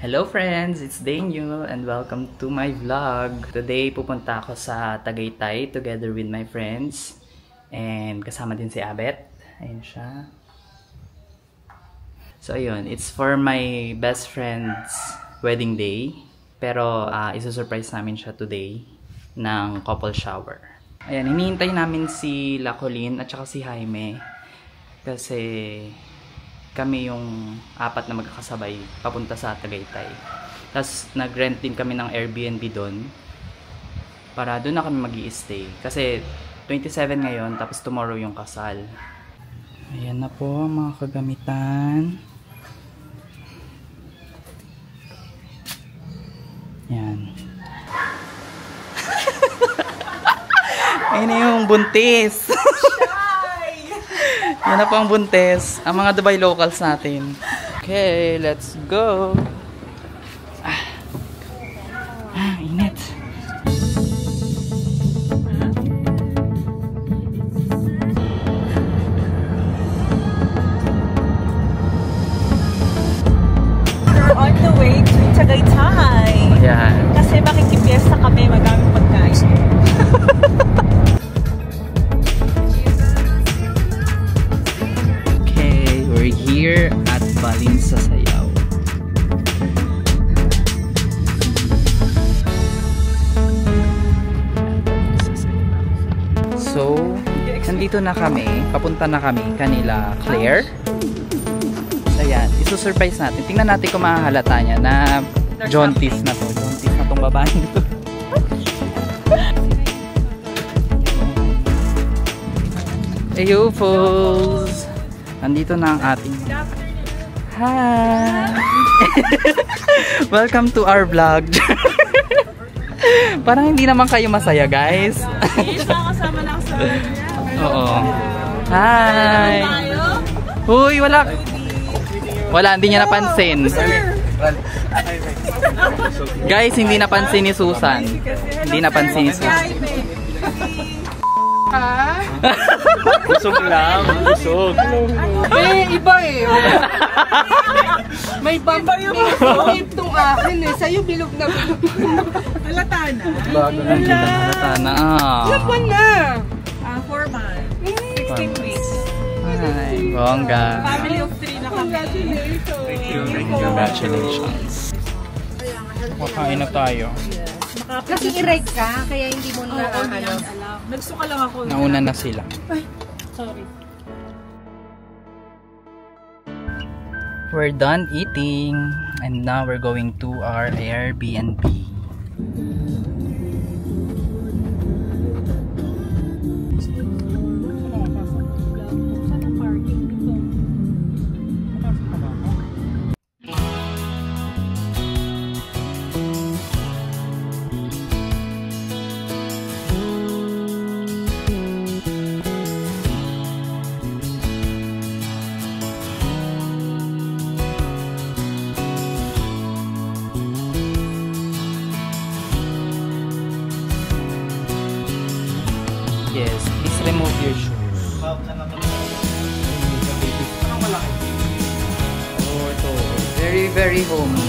Hello friends! It's Daniel and welcome to my vlog. Today pupunta ako sa Tagaytay together with my friends. And kasama din si Abet. Ayun siya. So ayun, it's for my best friend's wedding day. Pero isusurprise namin siya today ng couple shower. Ayan, hinihintay namin si Lacolin at saka si Jaime. Kasi kami yung apat na magkakasabay papunta sa Tagaytay. Tapos nag-rent din kami ng Airbnb doon para doon na kami mag-i-stay. Kasi 27 ngayon, tapos tomorrow yung kasal. Ayan na po mga kagamitan. Yan. Ayun na yung buntis. Yan na po ang buntis. Ang mga Dubai locals natin. Okay, let's go. Init. We're on the way to Tagaytay. Ayan. Kasi makikipiesta kami, magaming pagkain. We're here at Balin sa Sayaw. So, nandito na kami. Papunta na kami kanila Claire. Ayan, isusurprise natin. Tingnan natin kung mahahalata niya na jaundice na to. Jaundice na tong babae nito. Ayo, folks! Nandito na ang ating... Hi! Welcome to our vlog. Parang hindi naman kayo masaya, guys. Kasama na ako sa Oo. Hi! Uy, wala. Wala, hindi niya napansin. Guys, hindi napansin ni Susan. Hindi napansin ni Susan. Busog lang, busog. Iba eh. May bump itong akin eh. Sa'yo bilog na bilog. Halata na. Bago na kita halata na. Ilang buwan na? 4 months. 16 weeks. Hi, bongga. Family of 3 na kami. Thank you. Congratulations. Makain na tayo. Kasi i-reg ka, kaya hindi mo na ano. Nagsuka lang ako. Nauna na sila. Ay, sorry. We're done eating and now we're going to our Airbnb. Yes, please remove your shoes. Oh, ito. Very, very homey.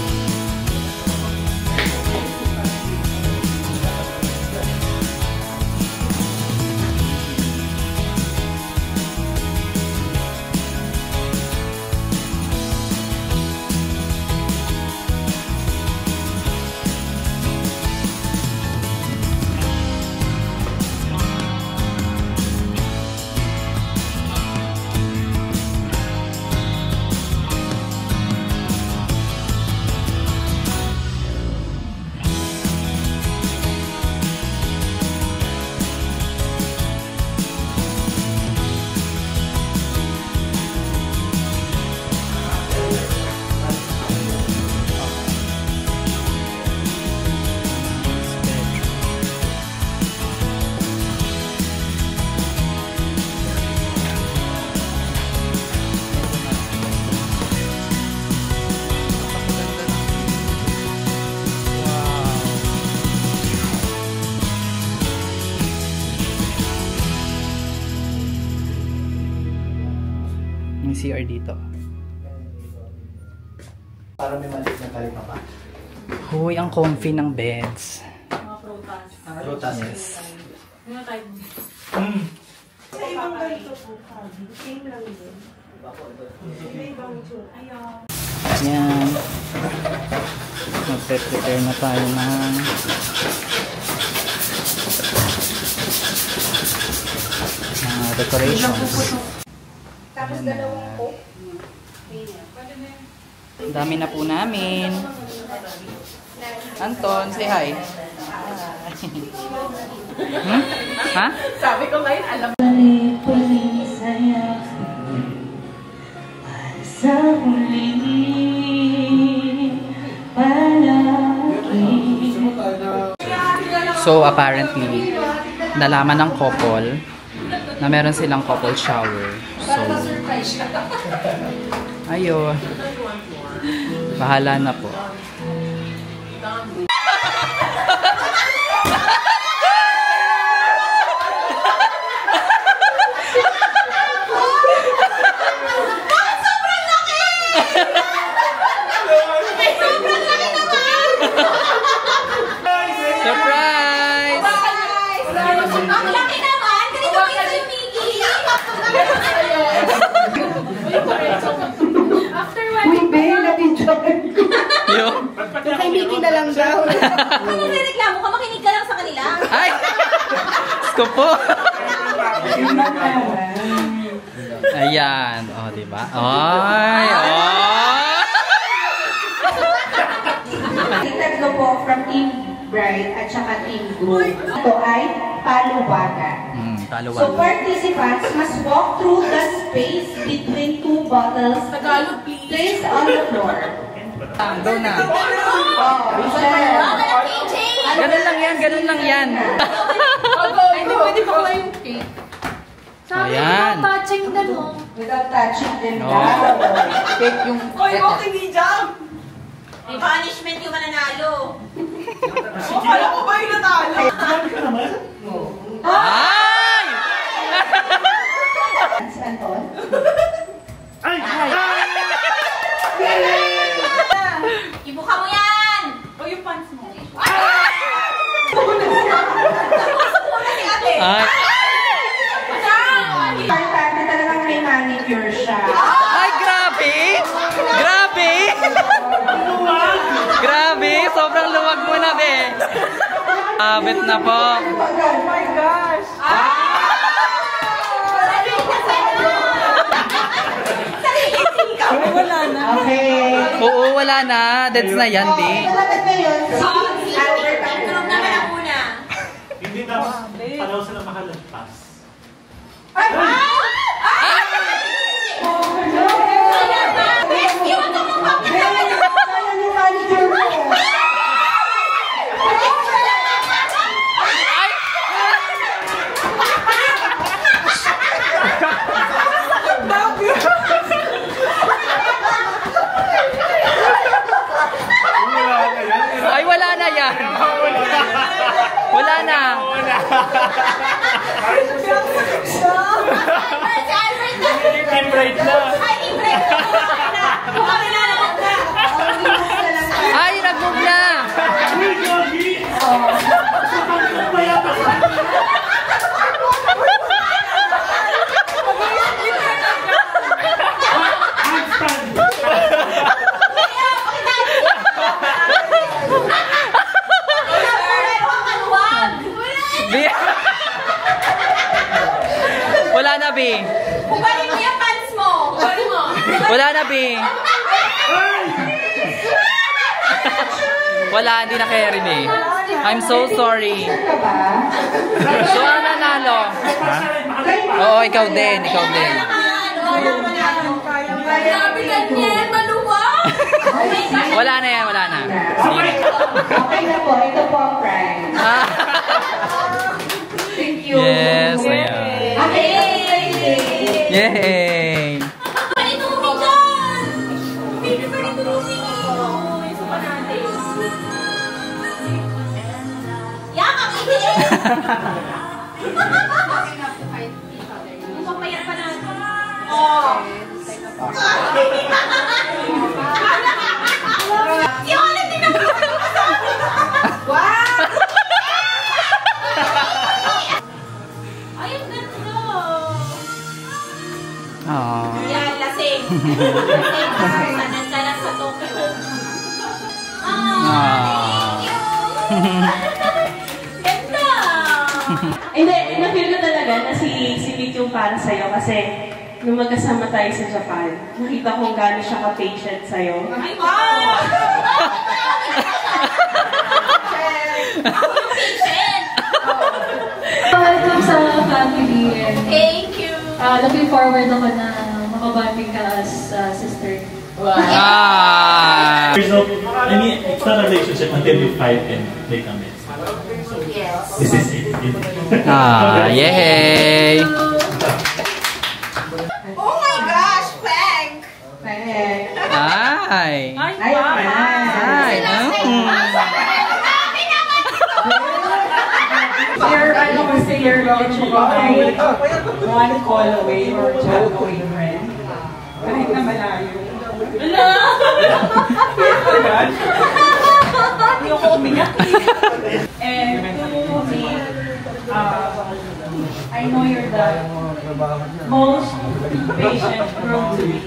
May CR dito. Para may maliit na kalima pa. Huy, ang comfy ng beds. Mga prutas. Prutas, yes. Mga type. Sa ibang ganito po, same lang din. May ibang itsura. Ayaw. Yan. Magpe-prepare na tayo ng mga decorations. Tapos dalawang coke. Ang dami na po namin. Anton, say hi. Hmm? Ha? Sabi ko ngayon, alam mo. So apparently, nalaman ng couple na meron silang couple shower. So, ayo. Bahala na po. Surprise! Ang laki naman! Ganito ba yung Mickey? After one Uy, be, na-enjoy. Yo. Yung kay Mickey na lang daw. kung nagreklamo ka, makinig ka lang sa kanila. Ay! Sko po! Ayan. O, diba? Ay! Oh! Tatlo po from Team Bright at saka Team Group. Ito ay paluwagan. So Taluwan. participants must walk through the space between two bottles Tagalog, please. placed on the floor. Go na. Oh, Michelle. KJ! Ganun lang yan, ganun lang yan. Hindi pwede pa kuha yung cake. Ayan. Touching them mo. Without touching them No. down. Take yung... Oy, okay, di jump! May punishment yung mananalo. Akala ko ba yung natalo? Ay! Anton? Ibuka mo yan! O yung pants mo. Ay! Importante talagang may manicure siya. Ay, grabe! Grabe! Grabe! Sobrang luwag mo na, be! Abit na po. Oh my gosh! Wala na. Okay. Oo, wala na. That's na yan, be. Salamat ngayon. Tulog naman ang una. Hindi na palaw sila makalagpas. Rescue! Huwag ka mong papagay! Kaya yung manicure mo. Ay, wala na yan. Wala na. Si Albert na! Team Bright na. Ay, Ingrid! Kami na naman na! Ay, nag-move na. Uy, Gogi! Be. Wala na, be. Bumalik mo yung pants mo! Bumalik mo! Wala na, be. Wala, hindi na carry, be. I'm so sorry. So, ano nanalo? Oo, ikaw din. Ikaw din. Grabe ganyan! Maluwag! Wala na yan, wala na. Sige. Okay na po. Ito po ang prize. Ah. Thank you. Yes, ayan. Yay! Panitumi dyan! Baby, panitumi! Isa pa natin. Yak, ang itin! Papayan pa natin. Oh! sa'yo kasi nung magkasama tayo sa Japan, nakita kong gano'n siya ka-patient sa'yo. Ay, wow! Ako yung patient! Welcome sa family and Thank you! looking forward ako na makabanding ka as sister. Ah! So, I mean, it's not a relationship until you fight and make amends. So, Yes. this is it. Ah, yay! Oh my gosh, Frank! Ay! Ay! You're my one call away or chat away friend. Kahit na malayo. Ayoko umiyak. And to me, I know you're the most patient girl to me.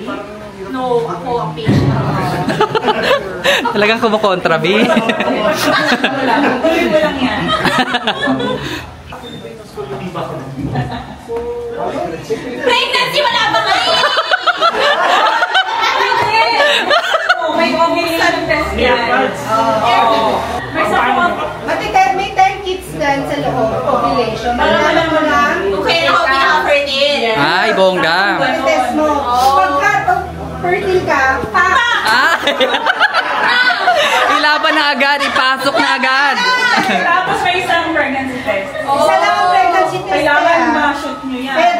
No, ako ang patient. Talagang kumukontra, B. Wala, tuloy mo lang yan. Pregnancy, wala ba ngayon? May ovulation test yan. May sakot. May 10 kids dyan sa loob, population. Alam mo lang, Okay, ako pinaka-fertile. Ay, bongga. test mo. Pagka fertile ka, pa! Ay! Ilaban na agad, ipasok na agad. Tapos may isang pregnancy test. Isa lang ang pregnancy test. Kailangan ma-shoot nyo yan. Kaya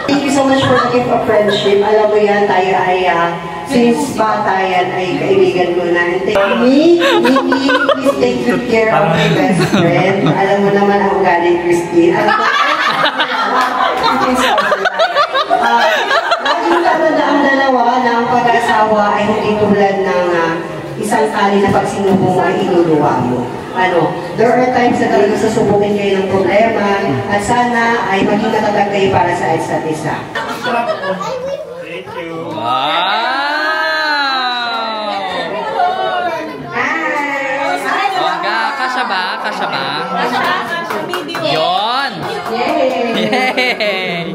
thank you so much for the gift of friendship. Alam mo yan, tayo ay, since bata yan, ay kaibigan ko na. And thank me, Nikki, please take good care of my best friend. Alam mo naman ang galing, Christine. Alam ko, laging tanda na ang dalawa na ang pag-asawa ay hindi tulad ng isang tali na pag sinubong mo ay inuluwa mo. There are times na talaga susubukin kayo ng problema at sana ay maging katatag kayo para sa isa't isa. Thank you. Wow! Bongga, kasya ba? Kasya ba? Yun! Yay!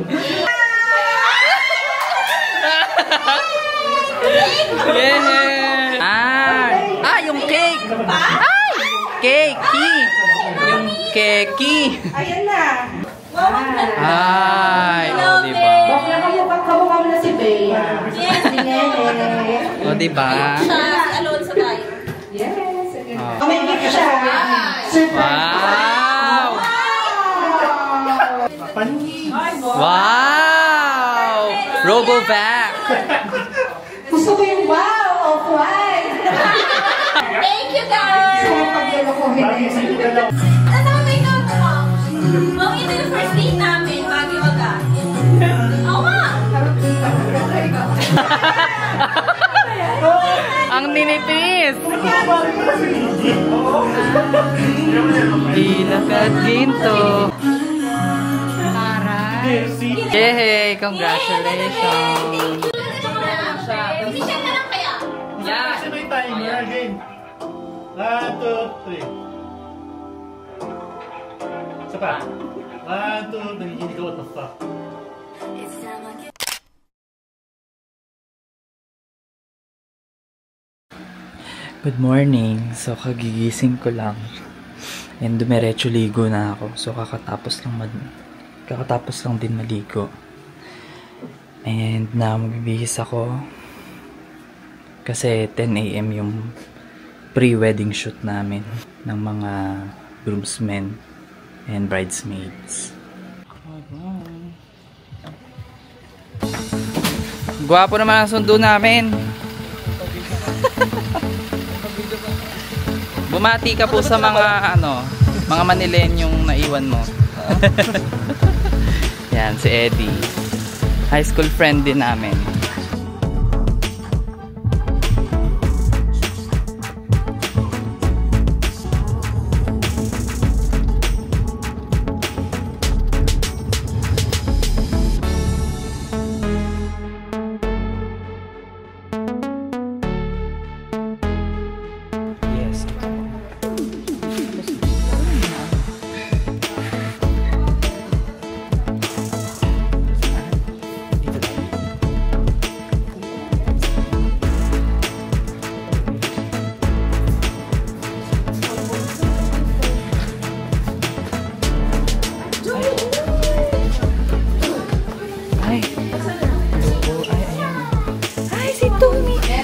Yay! Yung cake! Ay! Keki! Yung keki! Ayan na! Ay! O, diba? Bakla kamukha mo na si Bea. Yes, O, diba? siya, si Alonso tayo. Yes. Oh. May gift siya. Wow! Wow! Robovac! Gusto ko yung wow of white. Thank you, guys! Nasaan ba yung note mo? Ma'am, ito yung first date namin, bago mag-a. Oo nga! Ang ninipis! Ilakad ginto. Yay! Congratulations! Mission na lang kaya? Yeah! Kasi may timer again. 1, 2, 3. Isa pa. 1, 2, nangiginig ka, what the fuck? Good morning. So, kagigising ko lang. And dumiretso ligo na ako. So, kakatapos lang din maligo. And na magbibihis ako. Kasi 10 AM yung pre-wedding shoot namin ng mga groomsmen and bridesmaids. Gwapo naman ang sundo namin. Bumati ka po sa mga mga Manilenyong naiwan mo. Yan, si Eddie. High school friend din namin.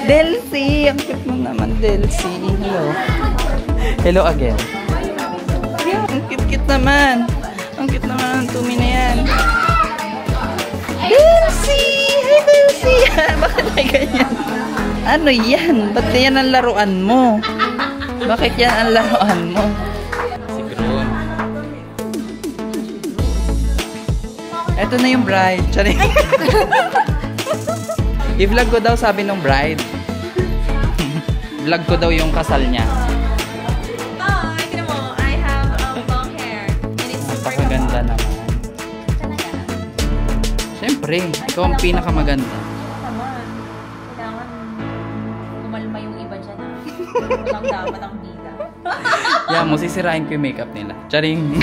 Delcy! Ang cute mo naman, Delcy. Hello. Hello again. Ang cute-cute naman. Ang cute naman ang tumi na yan. Delcy! Hi, Delcy! Bakit may ganyan? Ano yan? Ba't yan ang laruan mo? Bakit yan ang laruan mo? Si Gron. Eto na yung bride. Charing. I-vlog ko daw, sabi nung bride. Vlog ko daw yung kasal niya. Oh, I can mo. I have long hair. And it's super Napakaganda naman. Siyempre, ikaw ang pinakamaganda. naman. Kailangan kumalma yung iba dyan ah. Walang dapat ang bida. Yeah, mo sisirain ko yung makeup nila. Charing.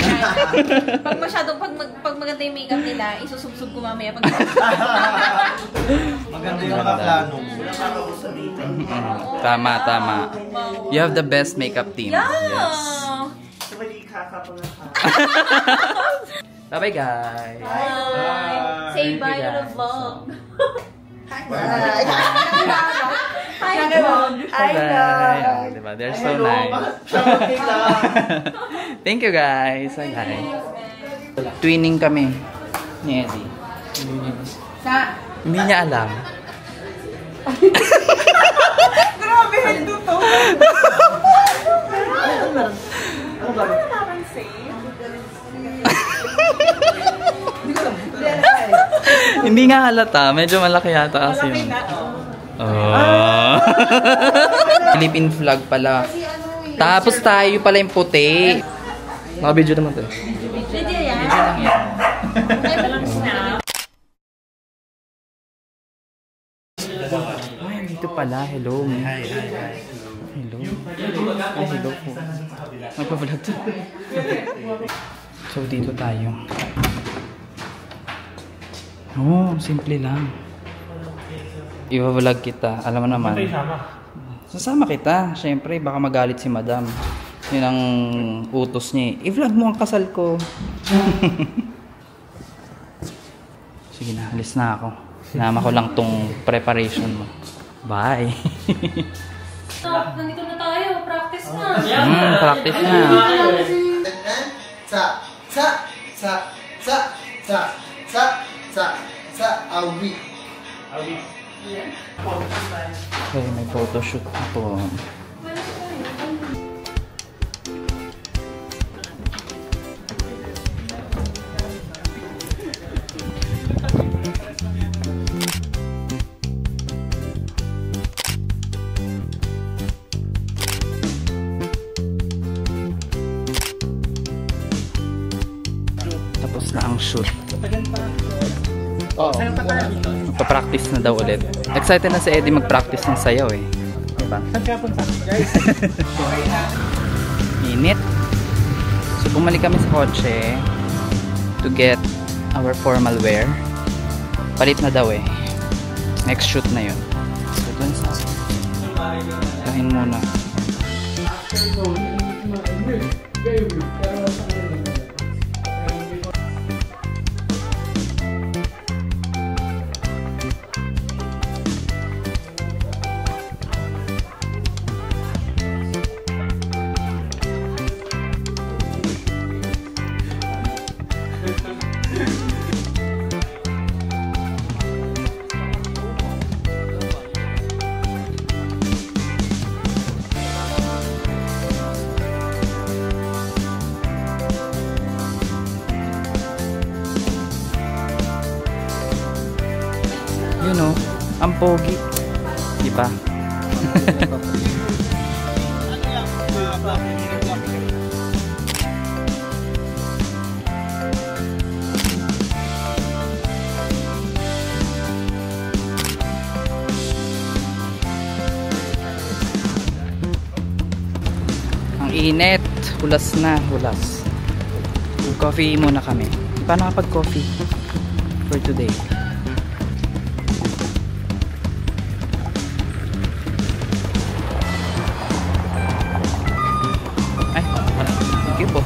Pag masyadong, pag maganda yung makeup nila, isusubsub ko mamaya pag Maganda yung nakaplano. Tama, tama. You have the best makeup team. Yes. Bye-bye, guys. Bye. Say bye to the vlog. Bye. Oh, diba? They're so nice. Thank you, guys. Bye, guys. Twinning kami ni Eddie. Hindi niya alam. Grabe, hindi to. Hindi nga halata. Medyo malaki yata kasi yun. Oh. Philippine flag pala. Tapos tayo pala yung puti. Naka-video naman to. Video yan. Video lang yan. Ay, dito pala. Hello. Hello. Ay, hello po. Magpa-vlog to. So, dito tayo. Oh, simple lang. I-vlog kita. Alam mo naman. Sasama kita. Siyempre, baka magalit si madam. Yun ang utos niya eh. I-vlog mo ang kasal ko. Sige na, alis na ako. Sinama ko lang tong preparation mo. Bye. Stop, nandito na tayo. Practice na. Practice na. Awi. Okay, may photoshoot ako. Tapos na ang shoot. Magpa-practice na daw ulit. Excited na si Eddie mag-practice ng sayaw eh. Diba? Init. So bumalik kami sa kotse to get our formal wear. Palit na daw eh. Next shoot na yun. So dun sa kain muna. You know, ang pogi. Diba? Ang init. Hulas na. Hulas. Coffee muna kami. Paano kapag coffee for today? Thank you po.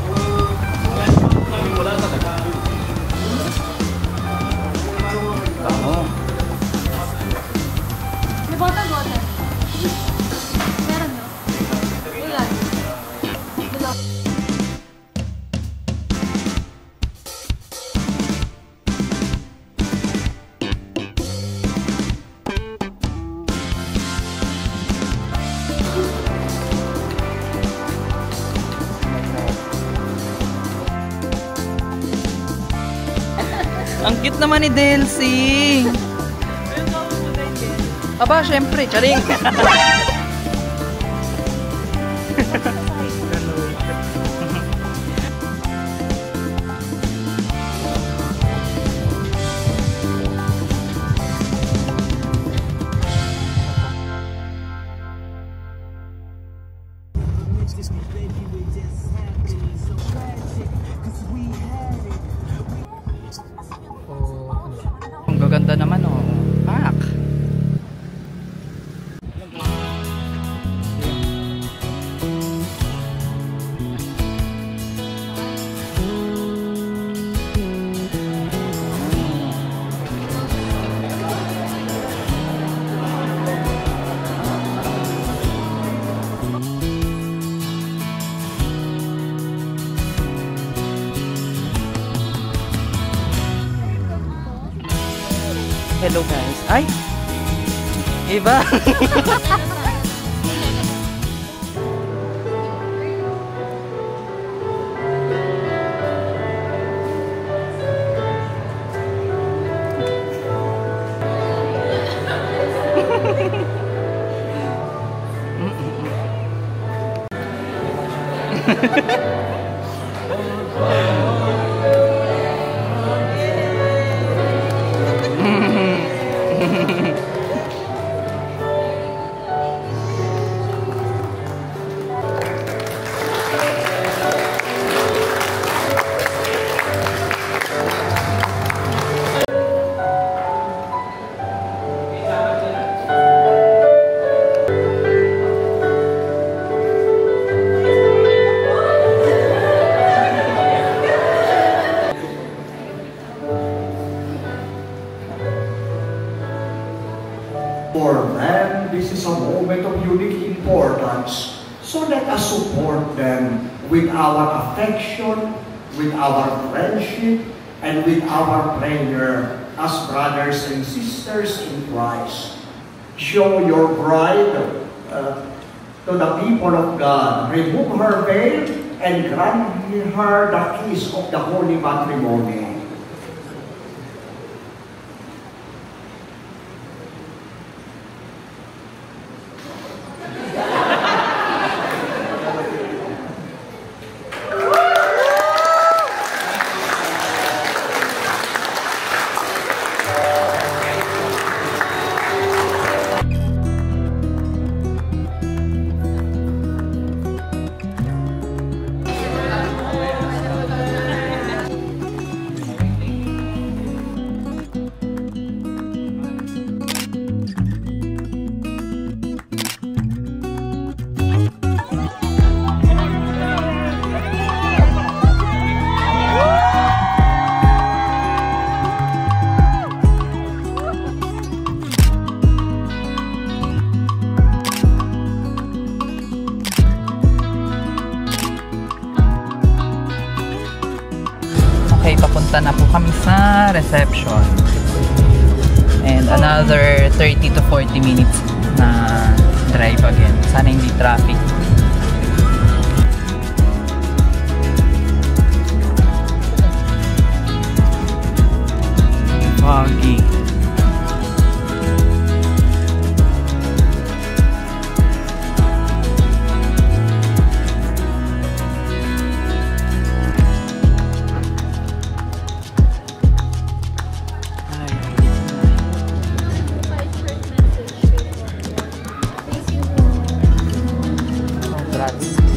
Bango. May bottle. Cute naman ni Delcy. Aba, syempre, charing. Ang gaganda naman oh. Pak. Hello guys. Ay! Iba! For them, this is a moment of unique importance, so let us support them with our affection, with our friendship, and with our prayer as brothers and sisters in Christ. Show your bride to the people of God. Remove her veil and grant her the kiss of the holy matrimony. Okay, papunta na po kami sa reception. And another 30 to 40 minutes na drive again. Sana hindi traffic. Foggy.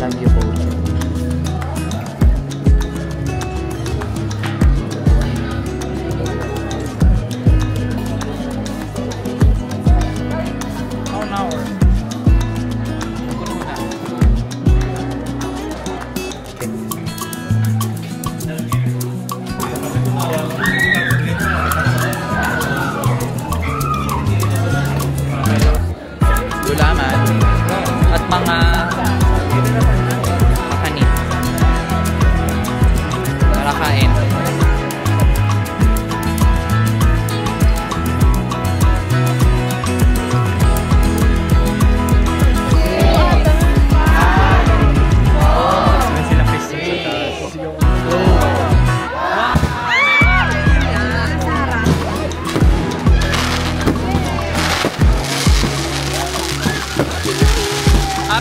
Love you both. Gulaman at mga kanin. Tara kain.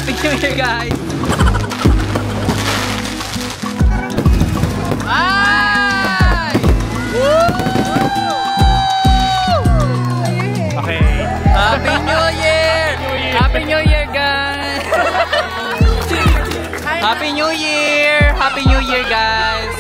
Happy New Year, guys! Ay! Woo! Okay. Happy New Year! Happy New Year, guys! Happy New Year! Happy New Year, guys!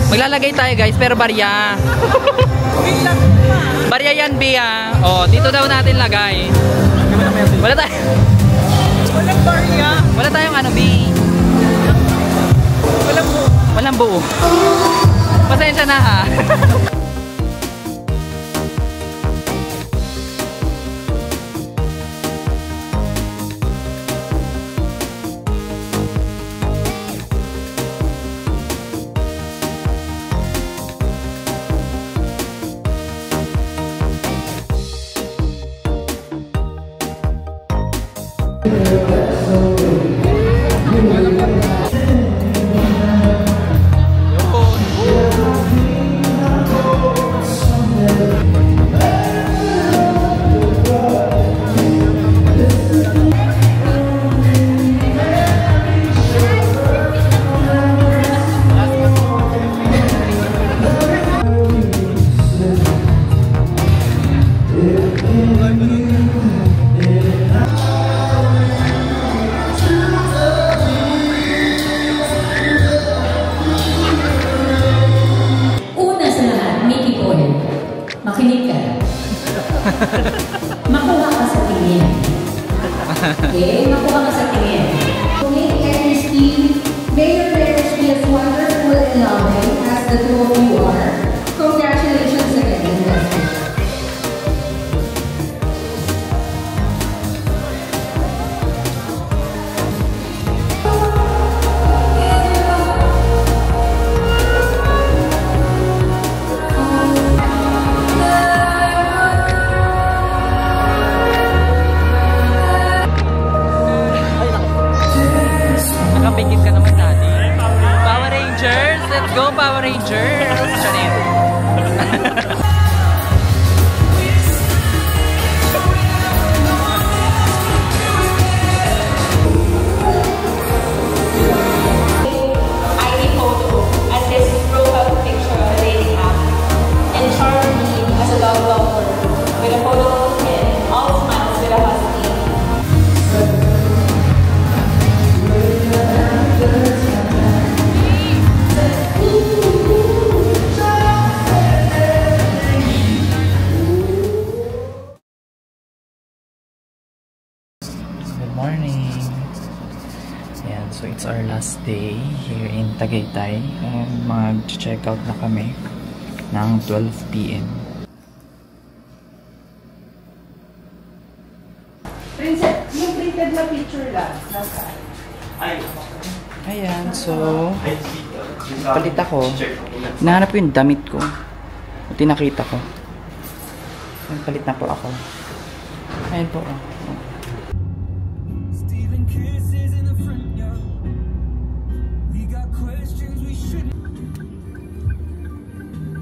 Maglalagay tayo, guys, pero barya. Barya yan, Bia. Oh, dito daw natin lagay. Wala tayo. Walang barya. Wala tayong ano, B. Walang buo. Walang buo. Pasensya na, ha. Makinig ka. Makuha ka sa tingin. Okay? Makuha ka sa tingin. Okay, and Christine, may your marriage be as wonderful and loving as the two of you are. Congratulations again. Nakapigil ka naman natin. Power Rangers! Let's go, Power Rangers! Chanin. ID photo as his profile picture on a dating app and charmed me as a dog lover with a photo of him, all smiles with a husky. Good morning! Ayan, so it's our last day here in Tagaytay and mag-check out na kami ng 12 PM. Princess, yung printed na picture lang. Ayan, so palit ako. Nahanap ko yung damit ko. Buti nakita ko. Palit na po ako. Ayan po.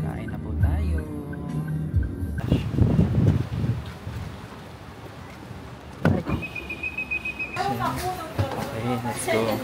Kain na po tayo. Okay, let's go.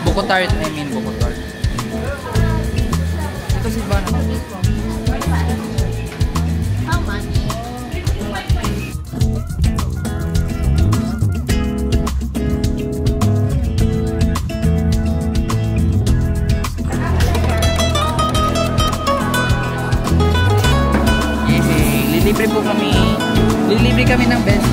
Buko tart, I mean buko tart. Ito si Ivana. How much? Yay! Lilibre po kami. Lilibre kami ng best